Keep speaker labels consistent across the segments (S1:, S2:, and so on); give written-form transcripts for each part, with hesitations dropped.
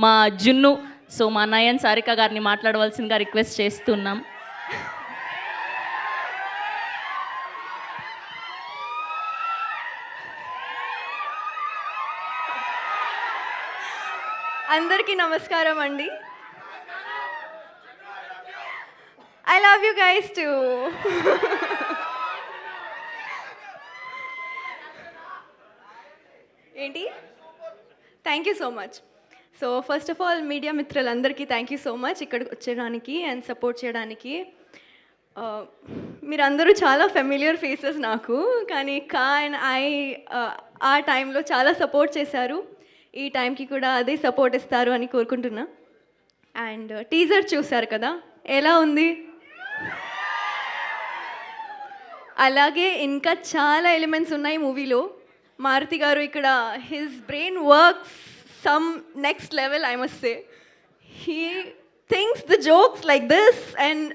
S1: మా జున్ను. సో మా నయన్ సారిక గారిని మాట్లాడవలసిందిగా రిక్వెస్ట్ చేస్తున్నాం.
S2: అందరికీ నమస్కారం అండి. I love you guys too. ఏంటి? Thank you so much. So first of all media మిత్రులందరికీ థ్యాంక్ యూ సో మచ్ ఇక్కడికి వచ్చేయడానికి అండ్ సపోర్ట్ చేయడానికి. మీరందరూ చాలా ఫెమిలియర్ ఫేసెస్ నాకు, కానీ అండ్ ఆ టైంలో చాలా సపోర్ట్ చేశారు. ఈ టైంకి కూడా అదే సపోర్ట్ ఇస్తారు అని కోరుకుంటున్నా. అండ్ టీజర్ చూశారు కదా, ఎలా ఉంది? అలాగే ఇంకా చాలా ఎలిమెంట్స్ ఉన్నాయి మూవీలో. మారుతి గారు ఇక్కడ his brain works some next level, I must say. He thinks the jokes like this and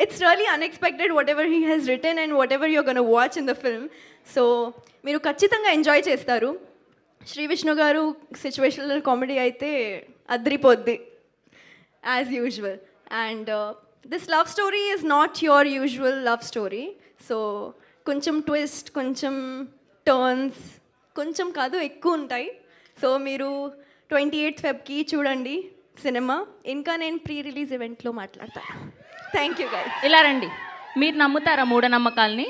S2: it's really unexpected whatever he has written and whatever you're gonna watch in the film. So మీరు ఖచ్చితంగా enjoy చేస్తారు. శ్రీ విష్ణు గారు situational comedy అయితే అద్రిపోద్ది as usual. And this love story is not your usual love story. So కొంచెం twist, కొంచెం turns, కొంచెం కాదు ఎక్కువ ఉంటాయి. సో మీరు 28th Febకి చూడండి సినిమా. ఇంకా నేను ప్రీ రిలీజ్ ఈవెంట్లో మాట్లాడతాను. Thank you guys.
S1: ఇలా రండి. మీరు నమ్ముతారా మూఢనమ్మకాల్ని?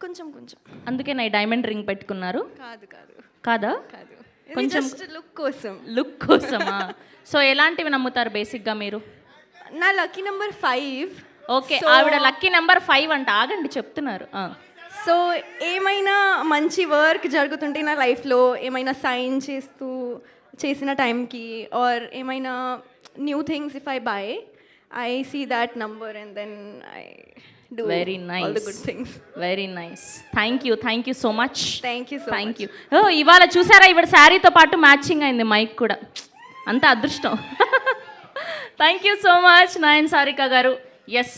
S2: కొంచెం కొంచెం.
S1: అందుకే నా డైమండ్ రింగ్ పెట్టుకున్నారు?
S2: కాదు కాదు
S1: కాదా?
S2: కాదు,
S1: కొంచెం
S2: లుక్ కోసం.
S1: లుక్ కోసమా? సో ఎలాంటివి నమ్ముతారు బేసిక్గా మీరు?
S2: నా లక్కీ నెంబర్ 5.
S1: ఓకే, ఆవిడ లక్కీ నెంబర్ 5 అంట. ఆగండి, చెప్తున్నారు.
S2: సో ఏమైనా మంచి వర్క్ జరుగుతుంటే నా లైఫ్లో, ఏమైనా సైన్ చేసిన టైంకి ఆర్ ఏమైనా new things if I buy, I see that number and then I do
S1: very nice,
S2: all the good things.
S1: Very nice. Thank you so much.
S2: Thank you so
S1: thank
S2: much.
S1: You. ఇవాళ చూసారా, ఇవాళ శారీతో పాటు matching అయింది mic కూడా. అంత అదృష్టం. Thank you so much Nayan Sarika గారు. Yes.